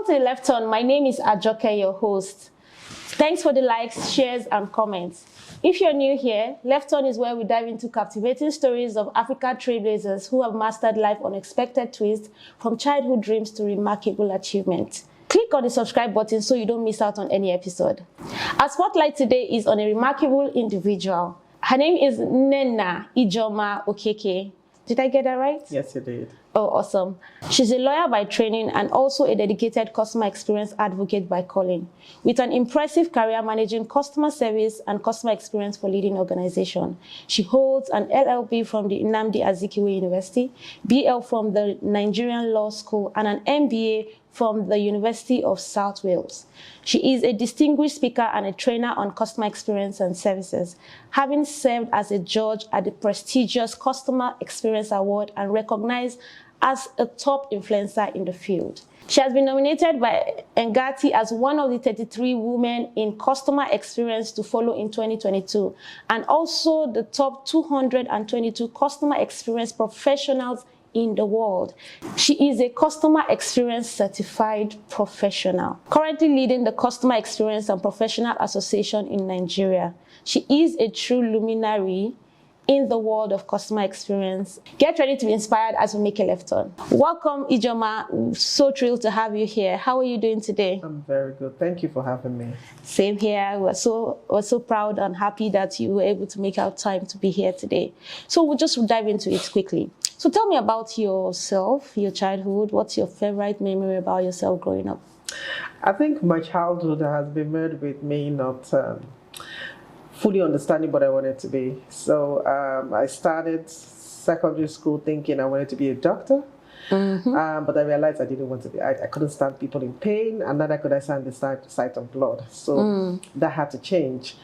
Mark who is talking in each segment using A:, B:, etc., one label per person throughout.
A: Welcome to the Left Turn. My name is Ajoke, your host. Thanks for the likes, shares, and comments. If you're new here, Left Turn is where we dive into captivating stories of Africa trailblazers who have mastered life unexpected twists, from childhood dreams to remarkable achievements. Click on the subscribe button so you don't miss out on any episode. Our spotlight today is on a remarkable individual. Her name is Ijeoma Okeke. Did I get that right?
B: Yes, you did.
A: Oh, awesome. She's a lawyer by training and also a dedicated customer experience advocate by calling, with an impressive career managing customer service and customer experience for leading organizations. She holds an LLB from the Nnamdi Azikiwe University, BL from the Nigerian Law School, and an MBA from the University of South Wales. She is a distinguished speaker and a trainer on customer experience and services, having served as a judge at the prestigious Customer Experience Award and recognized as a top influencer in the field. She has been nominated by Ngati as one of the 33 women in customer experience to follow in 2022, and also the top 222 customer experience professionals in the world. She is a customer experience certified professional, currently leading the Customer Experience and Professional Association in Nigeria. She is a true luminary in the world of customer experience. Get ready to be inspired as we make a left turn. Welcome, Ijeoma. So thrilled to have you here. How are you doing today?
B: I'm very good. Thank you for having me.
A: Same here. We're so proud and happy that you were able to make out time to be here today. So we'll just dive into it quickly. So tell me about yourself, your childhood. What's your favorite memory about yourself growing up?
B: I think my childhood has been made with me not fully understanding what I wanted to be. So I started secondary school thinking I wanted to be a doctor. But I realized I didn't want to be. I couldn't stand people in pain, and neither could I stand the sight of blood. So that had to change.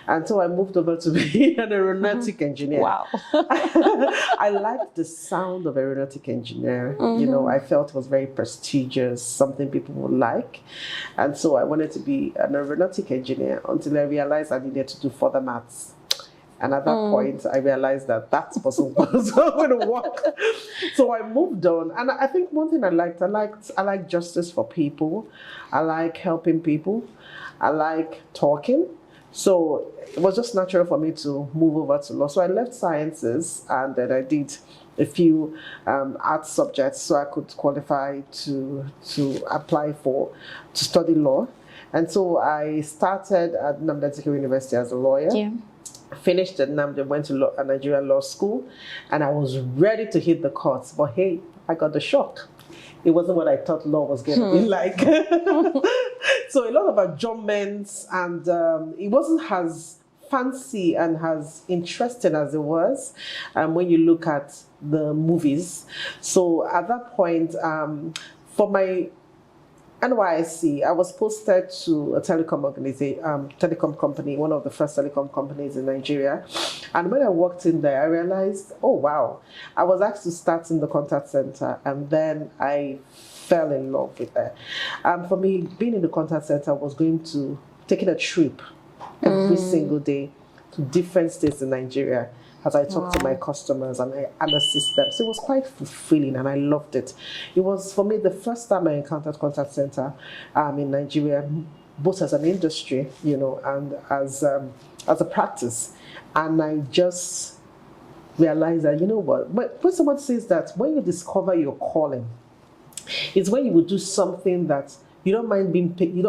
B: And so I moved over to be an aeronautic engineer.
A: Wow.
B: I liked the sound of aeronautic engineer. You know, I felt it was very prestigious, something people would like. And so I wanted to be an aeronautic engineer until I realized I needed to do further maths. And at that point, I realized that wasn't going to work. So I moved on. And I think one thing I like justice for people. I like helping people. I like talking. So it was just natural for me to move over to law. So I left sciences and then I did a few art subjects so I could qualify to apply to study law. And so I started at Nnamdi Azikiwe University as a lawyer. Yeah. Finished at Nnamdi, went to a Nigerian law school, and I was ready to hit the courts. But hey, I got the shock. It wasn't what I thought law was going to be like. So a lot of adjournments, and it wasn't as fancy and as interesting as it was when you look at the movies. So at that point, for my NYSC, I was posted to a telecom company, one of the first telecom companies in Nigeria. And when I walked in there, I realized, oh, wow. I was asked to start in the contact center, and then I fell in love with that. For me, being in the contact center was taking a trip every single day to different states in Nigeria, as I talked to my customers and assist them. So it was quite fulfilling and I loved it. It was, for me, the first time I encountered contact center in Nigeria, both as an industry, you know, and as a practice. And I just realized that, you know what, when someone says that when you discover your calling, it's when you will do something that you don't mind being paid, you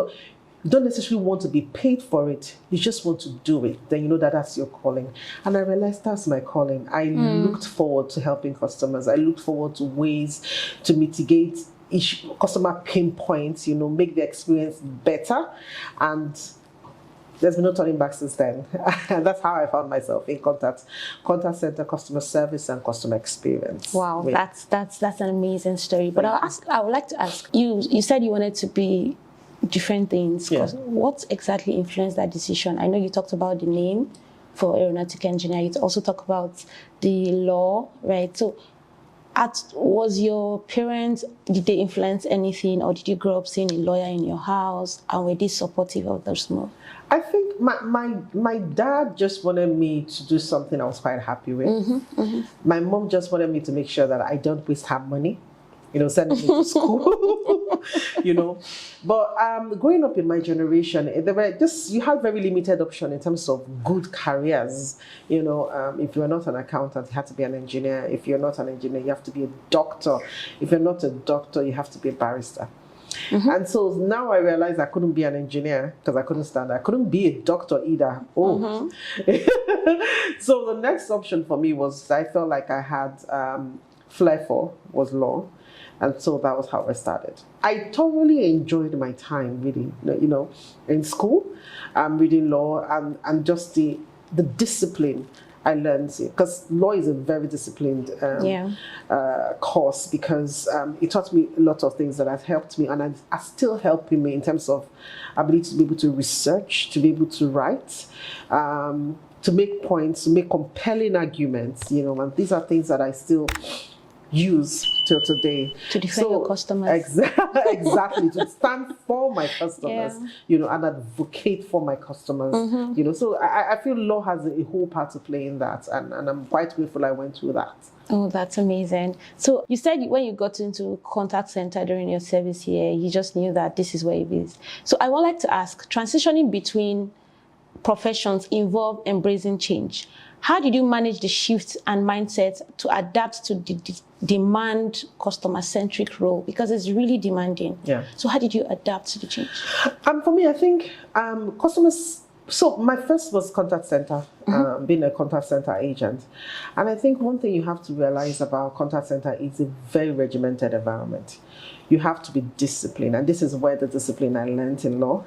B: don't necessarily want to be paid for it. You just want to do it. Then you know that that's your calling. And I realized that's my calling. I looked forward to helping customers. I looked forward to ways to mitigate customer pain points, you know, make the experience better. And there's been no turning back since then. And that's how I found myself in contact center, customer service, and customer experience.
A: Wow, that's an amazing story. But I would like to ask you. You said you wanted to be different things. Yeah. What exactly influenced that decision? I know you talked about the name for aeronautic engineer. You also talk about the law, right? So was your parents, did they influence anything, or did you grow up seeing a lawyer in your house, and were they supportive of those moves?
B: I think my dad just wanted me to do something I was quite happy with. My mom just wanted me to make sure that I don't waste her money, you know, sending me to school. you know. But growing up in my generation, you had very limited option in terms of good careers. You know, if you're not an accountant, you have to be an engineer. If you're not an engineer, you have to be a doctor. If you're not a doctor, you have to be a barrister. And so now I realized I couldn't be an engineer because I couldn't stand. I couldn't be a doctor either. Oh. So the next option for me was, I felt like I had flair for was law. And so that was how I started. I thoroughly enjoyed my time, really, you know, in school, reading law and just the discipline I learned, because law is a very disciplined course, because it taught me a lot of things that have helped me and are still helping me in terms of ability to be able to research, to be able to write, to make points, to make compelling arguments, you know, and these are things that I still use till today.
A: To defend your customers.
B: Exactly, to stand for my customers, you know, and advocate for my customers, you know. So I feel law has a whole part to play in that, and I'm quite grateful I went through that.
A: Oh, that's amazing. So you said when you got into contact center during your service here, you just knew that this is where it is. So I would like to ask, transitioning between professions involve embracing change. How did you manage the shift and mindset to adapt to the demand customer-centric role? Because it's really demanding.
B: Yeah.
A: So how did you adapt to the change?
B: For me, I think customers... So my first was contact center, being a contact center agent. And I think one thing you have to realize about contact center is a very regimented environment. You have to be disciplined. And this is where the discipline I learned in law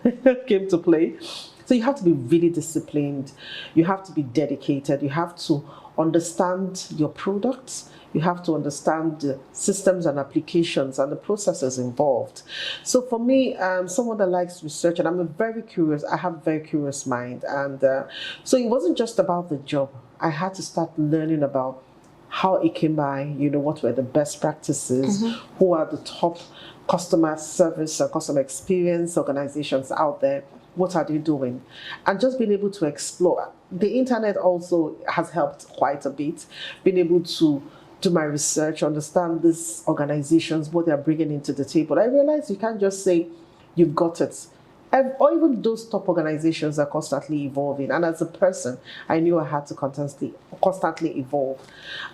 B: came to play. So you have to be really disciplined. You have to be dedicated. You have to understand your products. You have to understand the systems and applications and the processes involved. So for me, someone that likes research, and I'm I have a very curious mind. And so it wasn't just about the job. I had to start learning about how it came by, you know, what were the best practices, who are the top customer service or customer experience organizations out there. What are they doing? And just being able to explore. The internet also has helped quite a bit, being able to do my research, understand these organizations, what they're bringing into the table. I realized you can't just say you've got it. Or even those top organizations are constantly evolving. And as a person, I knew I had to constantly evolve.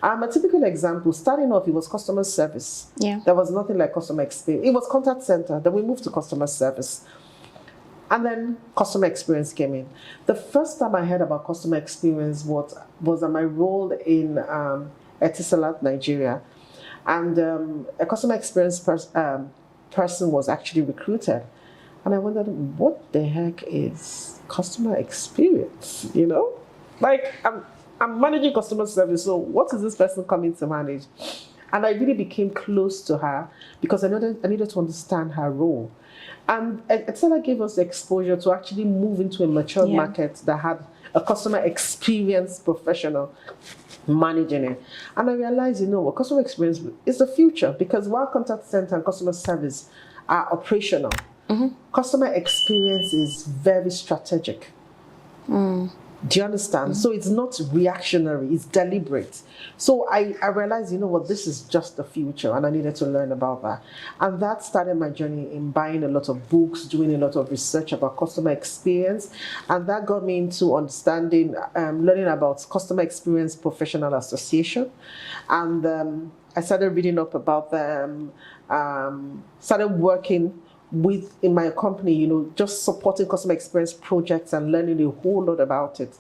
B: A typical example, starting off, it was customer service.
A: Yeah.
B: There was nothing like customer experience. It was contact center. Then we moved to customer service. And then customer experience came in. The first time I heard about customer experience was my role in Etisalat, Nigeria. And a customer experience person was actually recruited. And I wondered, what the heck is customer experience, you know? Like, I'm managing customer service, so what is this person coming to manage? And I really became close to her because I needed to understand her role. And Etisalat gave us the exposure to actually move into a mature market that had a customer experience professional managing it. And I realized, you know what, customer experience is the future, because while contact center and customer service are operational, customer experience is very strategic. Do you understand? So it's not reactionary, it's deliberate. So I realized, you know what, this is just the future, and I needed to learn about that. And that started my journey in buying a lot of books, doing a lot of research about customer experience. And that got me into understanding, learning about Customer Experience Professional Association. And I started reading up about them, started working in my company, you know, just supporting customer experience projects and learning a whole lot about it.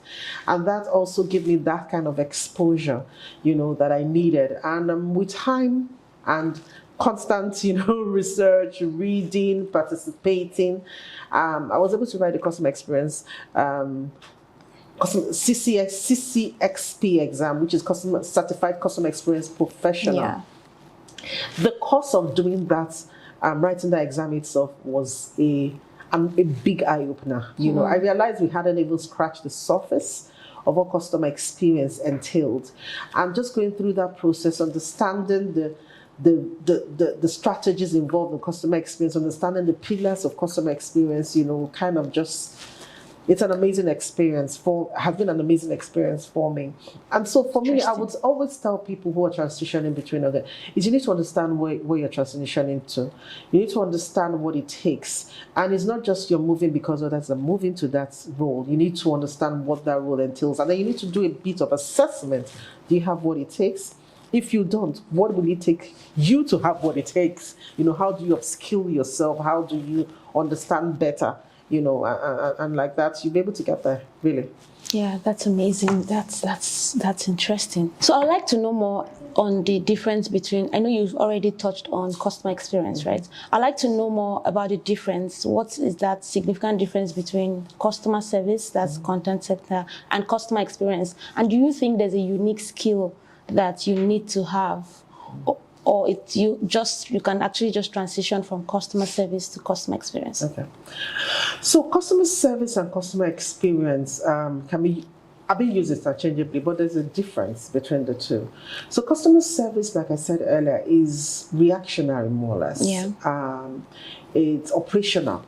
B: And that also gave me that kind of exposure, you know, that I needed. And with time and constant, you know, research, reading, participating, I was able to write the customer experience CCXP exam, which is Certified Customer Experience Professional.
A: Yeah.
B: The course of doing that, writing the exam itself, was a big eye-opener. You know, I realized we hadn't even scratched the surface of what customer experience entailed. And just going through that process, understanding the strategies involved in customer experience, understanding the pillars of customer experience, you know, kind of just It's an amazing experience has been an amazing experience for me. And so for me, I would always tell people who are transitioning between other is you need to understand where you're transitioning to. You need to understand what it takes. And it's not just you're moving because others are moving to that role. You need to understand what that role entails. And then you need to do a bit of assessment. Do you have what it takes? If you don't, what will it take you to have what it takes? How do you upskill yourself? How do you understand better? And like that, you'll be able to get there, really.
A: Yeah, that's amazing. That's interesting. So I'd like to know more on the difference between, I know you've already touched on customer experience, right? I'd like to know more about the difference. What is that significant difference between customer service, that's content center, and customer experience? And do you think there's a unique skill that you need to have? Or you can actually just transition from customer service to customer experience?
B: Okay. So customer service and customer experience can be, I've been used interchangeably, but there's a difference between the two. So customer service, like I said earlier, is reactionary, more or less.
A: Yeah.
B: It's operational.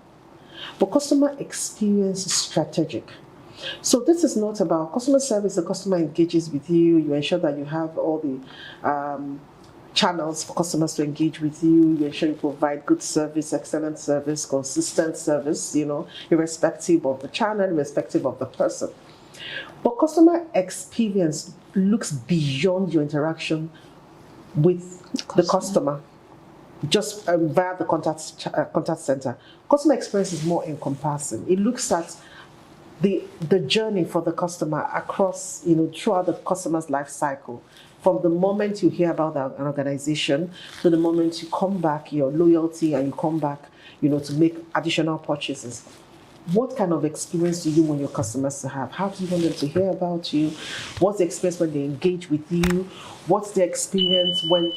B: But customer experience is strategic. So this is not about customer service. The customer engages with you. You ensure that you have all the channels for customers to engage with you. You ensure you provide good service, excellent service, consistent service, irrespective of the channel, irrespective of the person. But customer experience looks beyond your interaction with the customer, just via the contact center. Customer experience is more encompassing. It looks at the journey for the customer across, throughout the customer's life cycle. From the moment you hear about an organization to the moment you come back, your loyalty, and you come back, to make additional purchases. What kind of experience do you want your customers to have? How do you want them to hear about you? What's the experience when they engage with you? What's the experience when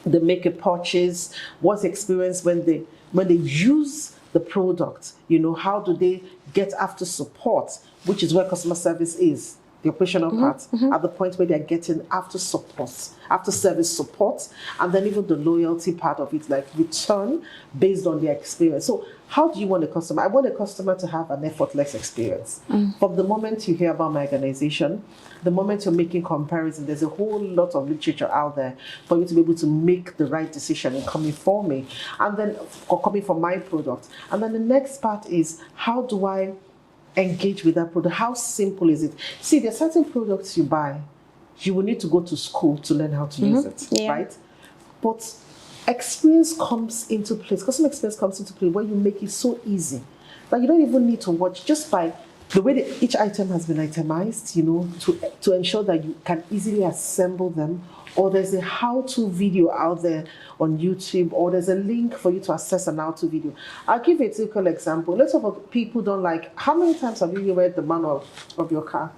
B: they make a purchase? What's the experience when they use the product? How do they get after support, which is where customer service is. The operational part, at the point where they're getting after service support, and then even the loyalty part of it, like return based on their experience. So how do you want a customer? I want a customer to have an effortless experience. From the moment you hear about my organization, the moment you're making comparison, there's a whole lot of literature out there for you to be able to make the right decision in coming for me, and then or coming for my product. And then the next part is, how do I engage with that product? How simple is it? See, there are certain products you buy, you will need to go to school to learn how to use it, right? But experience comes into place. Customer experience comes into play when you make it so easy that you don't even need to watch, just by the way that each item has been itemized, to ensure that you can easily assemble them. Or there's a how-to video out there on YouTube, or there's a link for you to access an how-to video. I'll give you a typical example. Lots of people don't like, how many times have you read the manual of your car?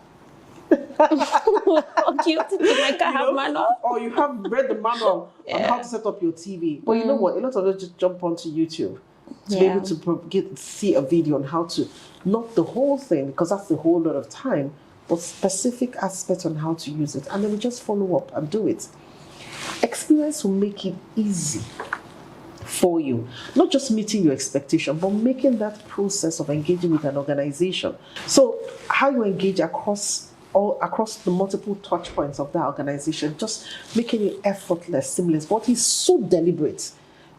A: Okay, my car have manual?
B: Or you have read the manual on how to set up your TV. But you know what? A lot of us just jump onto YouTube to be able to see a video on how to, not the whole thing, because that's a whole lot of time, but specific aspects on how to use it. And then we just follow up and do it. Experience will make it easy for you. Not just meeting your expectation, but making that process of engaging with an organization. So how you engage across the multiple touch points of that organization, just making it effortless, seamless, but it's so deliberate.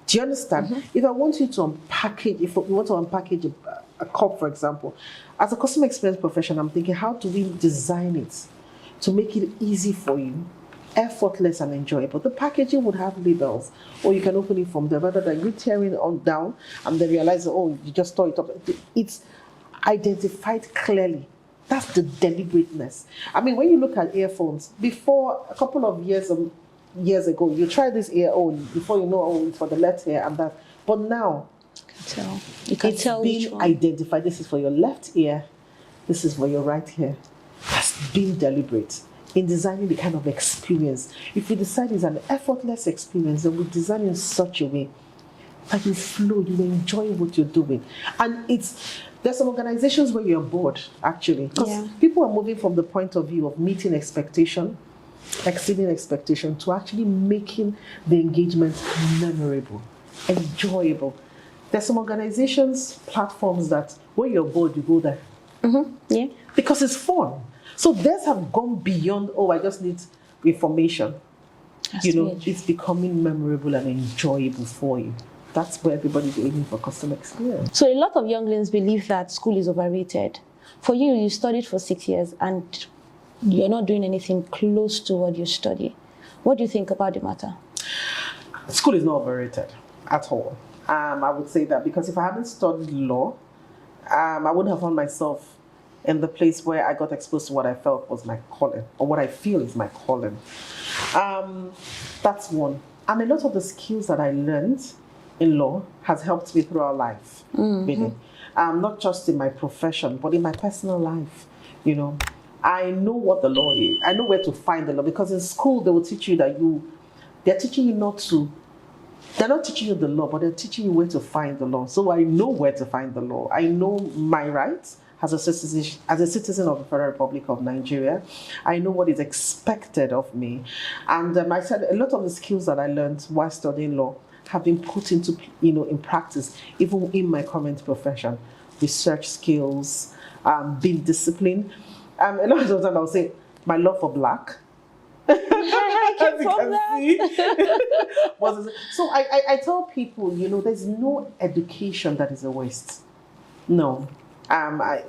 B: Do you understand? If I want you to unpackage, if we want to unpackage a cup, for example, as a customer experience professional, I'm thinking, how do we design it to make it easy for you, effortless and enjoyable? The packaging would have labels, or you can open it from there, rather than you tearing it down and then realize, oh, you just tore it up. It's identified clearly. That's the deliberateness. I mean, when you look at earphones, before a couple of years ago, you try this ear, before you know, it's for the left ear and that. But now,
A: you can tell
B: it's been identified. This is for your left ear. This is for your right ear. That's being deliberate in designing the kind of experience. If we decide it's an effortless experience, then we design in such a way that you flow, you enjoy what you're doing. And there's some organizations where you're bored, actually, because people are moving from the point of view of meeting expectation, exceeding expectation, to actually making the engagement memorable, enjoyable. There's some organizations, platforms that when you're bored, you go there.
A: Yeah.
B: Because it's fun. So theirs have gone beyond, oh, I just need information.
A: That's
B: You know,
A: weird.
B: it's becoming memorable and enjoyable for you. That's where everybody's aiming for customer experience.
A: So a lot of younglings believe that school is overrated. For you, you studied for 6 years and you're not doing anything close to what you study. What do you think about the matter?
B: School is not overrated at all. I would say that because if I hadn't studied law, I wouldn't have found myself in the place where I got exposed to what I felt was my calling, or what I feel is my calling. That's one. And a lot of the skills that I learned in law has helped me throughout life, really. Not just in my profession, but in my personal life. You know, I know what the law is. I know where to find the law, because in school they will teach you that they're teaching you not to. They're not teaching you the law, but they're teaching you where to find the law. So I know where to find the law. I know my rights as a citizen of the Federal Republic of Nigeria. I know what is expected of me. And I said a lot of the skills that I learned while studying law have been put into, in practice, even in my current profession. Research skills, being disciplined. A lot of the time I'll say my love for black.
A: I
B: As you can see. So I tell people, there's no education that is a waste. No.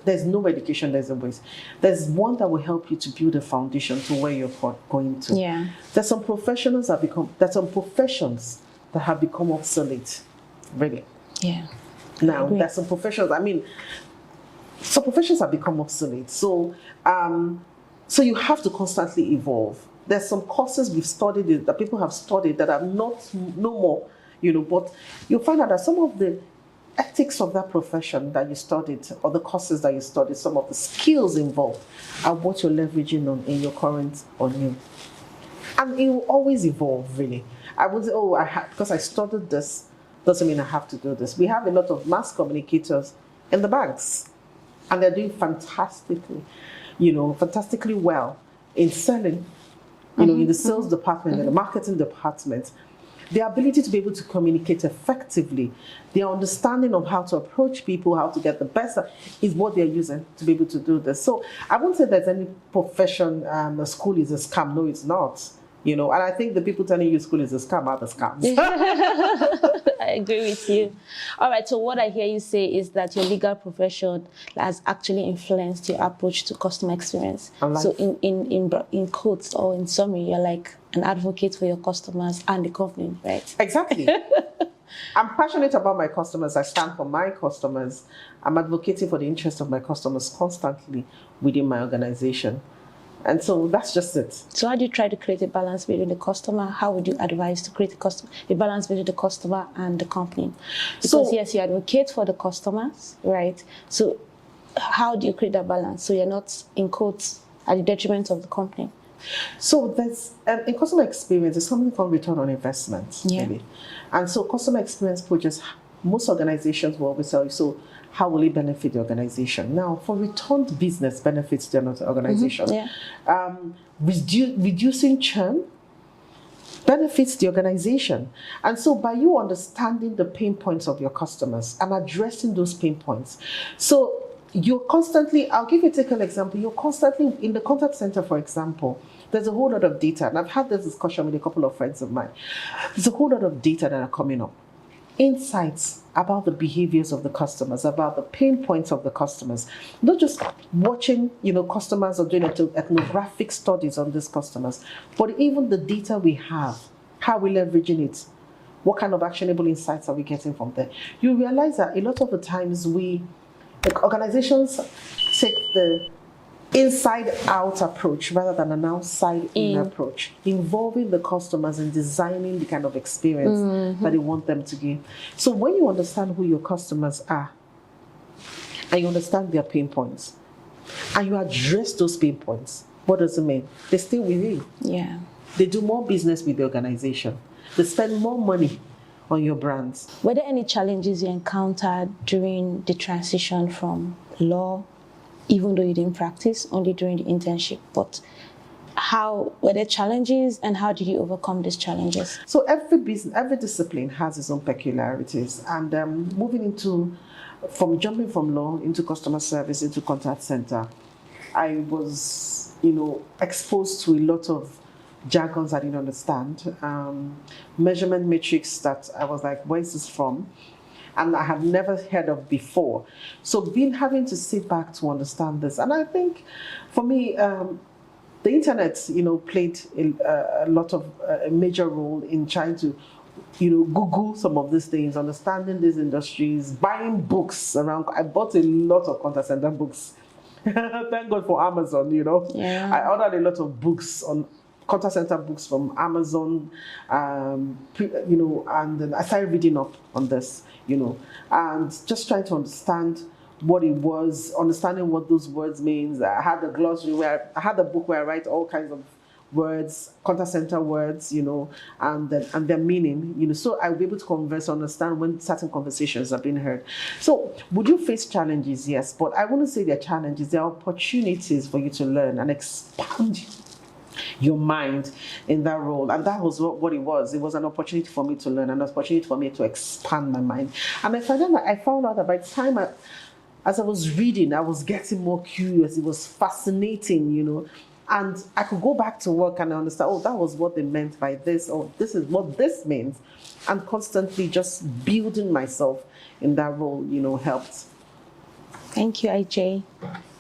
B: There's no education that's a waste. There's one that will help you to build a foundation to where you're going to.
A: Yeah.
B: There's some professions that have become obsolete. Really.
A: Yeah.
B: Now, there's some professions, some professions have become obsolete. So you have to constantly evolve. There's some courses we've studied that people have studied that are no more, but you'll find out that some of the ethics of that profession that you studied, or the courses that you studied, some of the skills involved are what you're leveraging on in your current or new. And it will always evolve, really. I would say, because I studied this, doesn't mean I have to do this. We have a lot of mass communicators in the banks, and they're doing fantastically well in selling, in the sales department, in the marketing department. Their ability to be able to communicate effectively, their understanding of how to approach people, how to get the best, is what they're using to be able to do this. So I won't say there's any profession, the school is a scam. No, it's not. And I think the people telling you school is a scam are the scams.
A: I agree with you. All right, so what I hear you say is that your legal profession has actually influenced your approach to customer experience. So in quotes or in summary, you're like an advocate for your customers and the company, right?
B: Exactly. I'm passionate about my customers. I stand for my customers. I'm advocating for the interest of my customers constantly within my organization. And so that's just it.
A: So how do you try to create a balance between the customer? How would you advise to create a balance between the customer and the company? Because yes, you advocate for the customers, right? So how do you create that balance so you're not, in quotes, at the detriment of the company?
B: So there's, in customer experience, there's something called return on investment.
A: Yeah.
B: Maybe. And so customer experience projects, most organizations will always tell you, so how will it benefit the organization? Now, for returned business benefits the organization. Reducing churn benefits the organization. And so by you understanding the pain points of your customers and addressing those pain points, so you're constantly, I'll take an example, you're constantly, in the contact center, for example, there's a whole lot of data, and I've had this discussion with a couple of friends of mine. There's a whole lot of data that are coming up. Insights about the behaviors of the customers, about the pain points of the customers. Not just watching, customers or doing ethnographic studies on these customers, but even the data we have, how we're leveraging it, what kind of actionable insights are we getting from there. You realize that a lot of the times organizations take the inside-out approach rather than an outside-in approach, involving the customers in designing the kind of experience that they want them to give. So when you understand who your customers are, and you understand their pain points, and you address those pain points, what does it mean? They stay with you.
A: Yeah.
B: They do more business with the organization. They spend more money on your brands.
A: Were there any challenges you encountered during the transition from law, even though you didn't practice, only during the internship? But how were there challenges, and how did you overcome these challenges?
B: So every discipline has its own peculiarities, and moving into from jumping from law into customer service into contact center, I was, exposed to a lot of jargons I didn't understand, measurement metrics that I was like, where's this from? And I had never heard of before. So having to sit back to understand this. And I think for me, the internet, played a lot of a major role in trying to, Google some of these things, understanding these industries, buying books around. I bought a lot of contact center books. Thank God for Amazon,
A: Yeah.
B: I ordered a lot of books on contact center books from Amazon, and then I started reading up on this, and just trying to understand what it was, understanding what those words means. I had the glossary I had the book where I write all kinds of words, contact center words, and their meaning, so I'll be able to converse, understand when certain conversations are being heard. So would you face challenges? Yes, but I wouldn't say they're challenges, they're opportunities for you to learn and expand your mind in that role. And that was what it was. It was an opportunity for me to learn, an opportunity for me to expand my mind. And I found out that by the time as I was reading, I was getting more curious. It was fascinating, and I could go back to work and understand, oh, that was what they meant by this, or this is what this means. And constantly just building myself in that role, helped.
A: Thank you, IJ.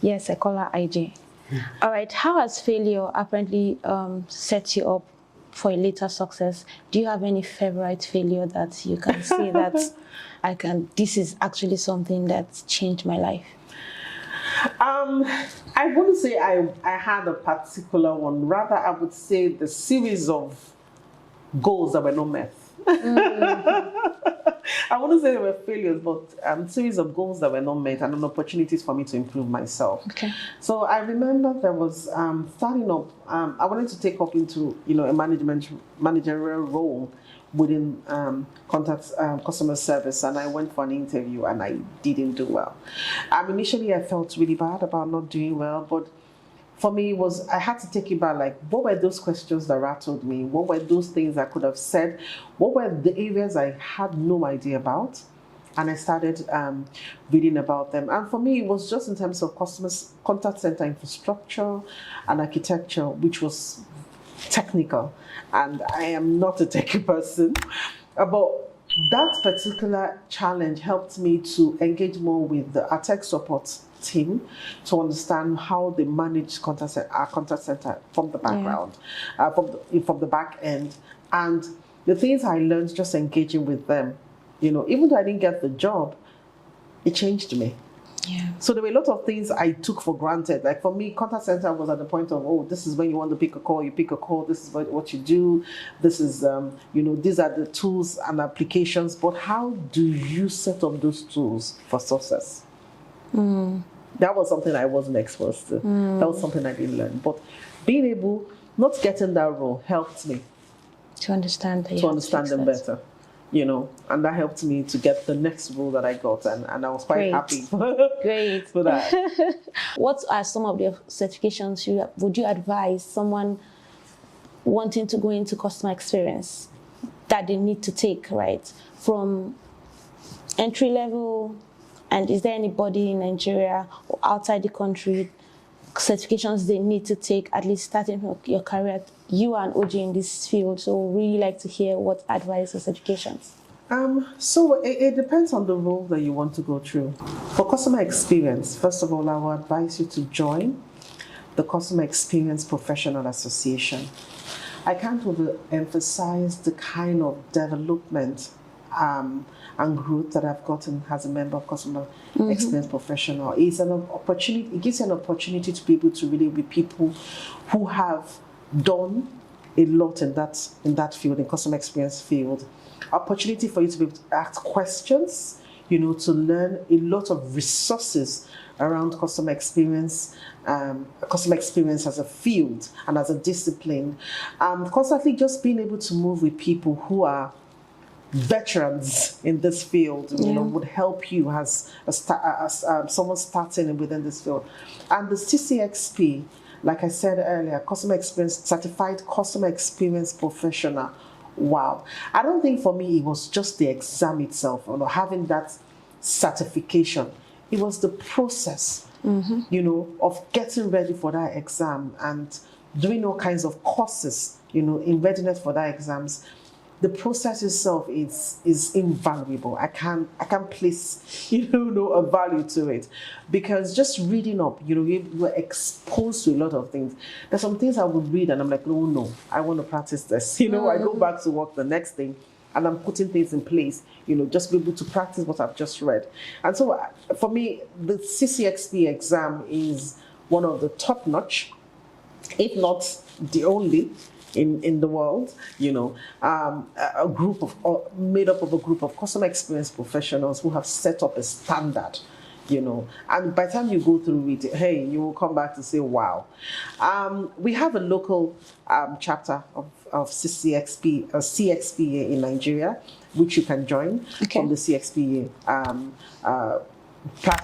A: Yes, I call her IJ. All right, how has failure apparently set you up for a later success? Do you have any favorite failure that you can say that this is actually something that changed my life?
B: I wouldn't say I had a particular one. Rather, I would say the series of goals that were not met. I wouldn't say they were failures, but series of goals that were not met and opportunities for me to improve myself.
A: Okay.
B: So I remember there was starting up. I wanted to take up into a managerial role within customer service, and I went for an interview and I didn't do well. Initially I felt really bad about not doing well, but for me, I had to take it back, like, what were those questions that rattled me? What were those things I could have said? What were the areas I had no idea about? And I started reading about them. And for me, it was just in terms of contact center infrastructure and architecture, which was technical. And I am not a techie person. But that particular challenge helped me to engage more with our tech support team to understand how they manage our contact center from the background, from the back end. And the things I learned just engaging with them, even though I didn't get the job, it changed me.
A: Yeah. So
B: there were a lot of things I took for granted. Like for me, contact center was at the point of, oh, this is when you want to pick a call, you pick a call, this is what you do, this is, these are the tools and applications, but how do you set up those tools for success? That was something I wasn't exposed to. That was something I didn't learn. But being able, not getting that role helped me
A: to understand
B: them better. And that helped me to get the next role that I got, and I was quite happy.
A: Great.
B: For that.
A: What are some of the certifications would you advise someone wanting to go into customer experience that they need to take, right? From entry level, and is there anybody in Nigeria or outside the country, certifications they need to take, at least starting from your career? You are an OG in this field, so really like to hear what advice or certifications.
B: So it depends on the role that you want to go through. For customer experience, first of all, I would advise you to join the Customer Experience Professional Association. I can't overemphasize the kind of development and growth that I've gotten as a member of Customer Experience Professional. It's an opportunity. It gives you an opportunity to be able to really be people who have done a lot in that field, in customer experience field. Opportunity for you to be able to ask questions, to learn a lot of resources around customer experience as a field and as a discipline. Constantly just being able to move with people who are veterans in this field, would help you as someone starting within this field. And the CCXP, like I said earlier, certified customer experience professional. Wow. I don't think for me it was just the exam itself, having that certification. It was the process, you know, of getting ready for that exam and doing all kinds of courses, you know, in readiness for that exams. The process itself is invaluable. I can't place, you know, a value to it, because just reading up, you know, you're exposed to a lot of things. There's some things I would read and I'm like, oh no, I want to practice this. You know, I go back to work the next day and I'm putting things in place, you know, just be able to practice what I've just read. And so for me, the CCXP exam is one of the top notch, if not the only in the world, you know, a group of, made up of a group of customer experience professionals who have set up a standard, you know, and by the time you go through it, hey, you will come back to say, wow. We have a local chapter of CXPA in Nigeria, which you can join from the CXPA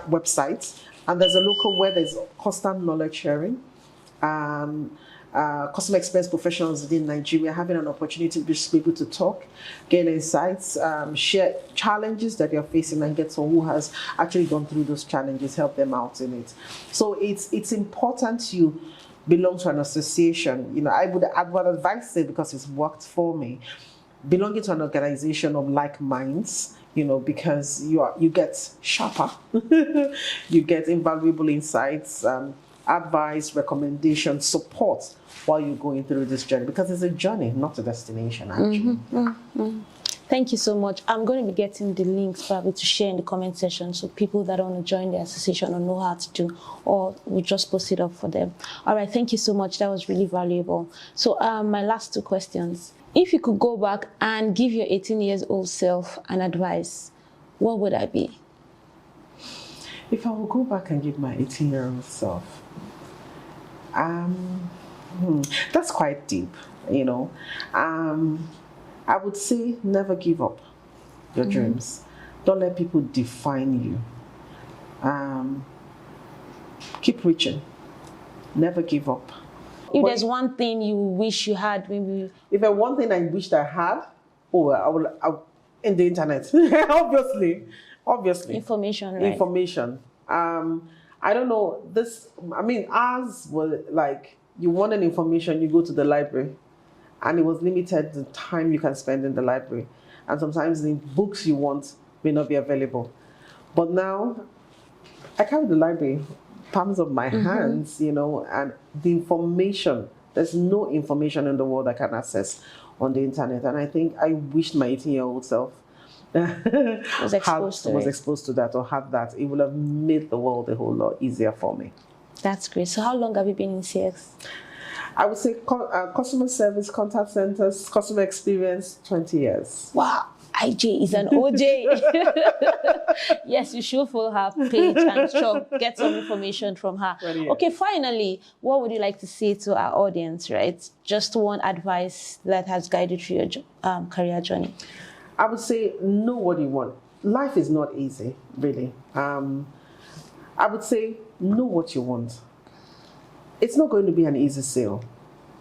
B: website. And there's a local where there's constant knowledge sharing. Customer experience professionals within Nigeria having an opportunity to be able to talk, gain insights, share challenges that they're facing, and get someone who has actually gone through those challenges, help them out in it. So it's important you belong to an association. You know, I would advise it because it's worked for me. Belonging to an organization of like minds, you know, because you get sharper, you get invaluable insights, advice, recommendation, support while you're going through this journey, because it's a journey, not a destination, actually.
A: Thank you so much. I'm going to be getting the links probably to share in the comment section, so people that want to join the association or know how to do, or we just post it up for them. All right, thank you so much. That was really valuable. So my last two questions. If you could go back and give your 18-year-old self an advice, what would that be?
B: If I would go back and give my 18-year-old self, that's quite deep, you know. I would say never give up your dreams. Don't let people define you. Keep reaching. Never give up.
A: If there's one thing you wish you had, maybe...
B: If there's one thing I wished I had, I would in the internet, obviously.
A: Information, right?
B: Information. I don't know, ours were like, you wanted information, you go to the library, and it was limited the time you can spend in the library. And sometimes the books you want may not be available. But now, I carry the library, palms of my hands, you know, and the information, there's no information in the world I can access on the internet. And I think I wished my 18-year-old self was exposed to that or had that. It would have made the world a whole lot easier for me.
A: That's great. So how long have you been in CX?
B: I would say customer service, contact centers, customer experience, 20 years.
A: Wow. IJ is an OJ. Yes, you should follow her page and get some information from her. Okay, finally, what would you like to say to our audience, right? Just one advice that has guided through your career journey.
B: I would say know what you want. Life is not easy, really. I would say know what you want. It's not going to be an easy sale.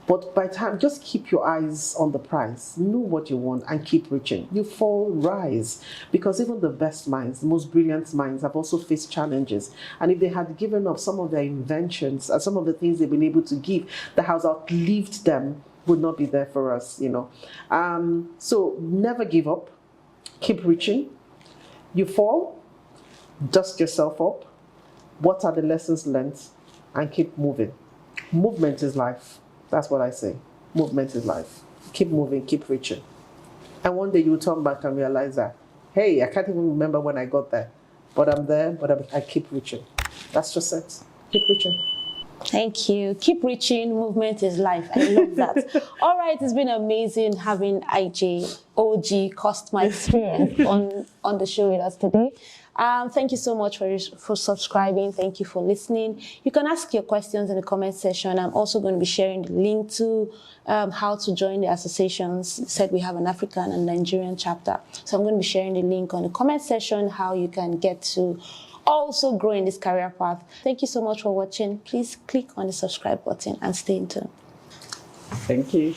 B: But by the time, just keep your eyes on the prize. Know what you want and keep reaching. You fall, rise. Because even the best minds, the most brilliant minds have also faced challenges. And if they had given up some of their inventions and some of the things they've been able to give that has outlived them, would not be there for us, you know. So never give up. Keep reaching. You fall, dust yourself up. What are the lessons learned? And keep moving. Movement is life. That's what I say. Movement is life. Keep moving, keep reaching. And one day you will turn back and realize that, hey, I can't even remember when I got there. But I'm there, but I keep reaching. That's just it. Keep reaching.
A: Thank you. Keep reaching. Movement is life. I love that. All right. It's been amazing having IJ, OG, customer experience on the show with us today. Thank you so much for subscribing. Thank you for listening. You can ask your questions in the comment section. I'm also going to be sharing the link to how to join the associations. You said we have an African and Nigerian chapter. So I'm going to be sharing the link on the comment section, how you can get to also grow in this career path. Thank you so much for watching. Please click on the subscribe button and stay in tune.
B: Thank you.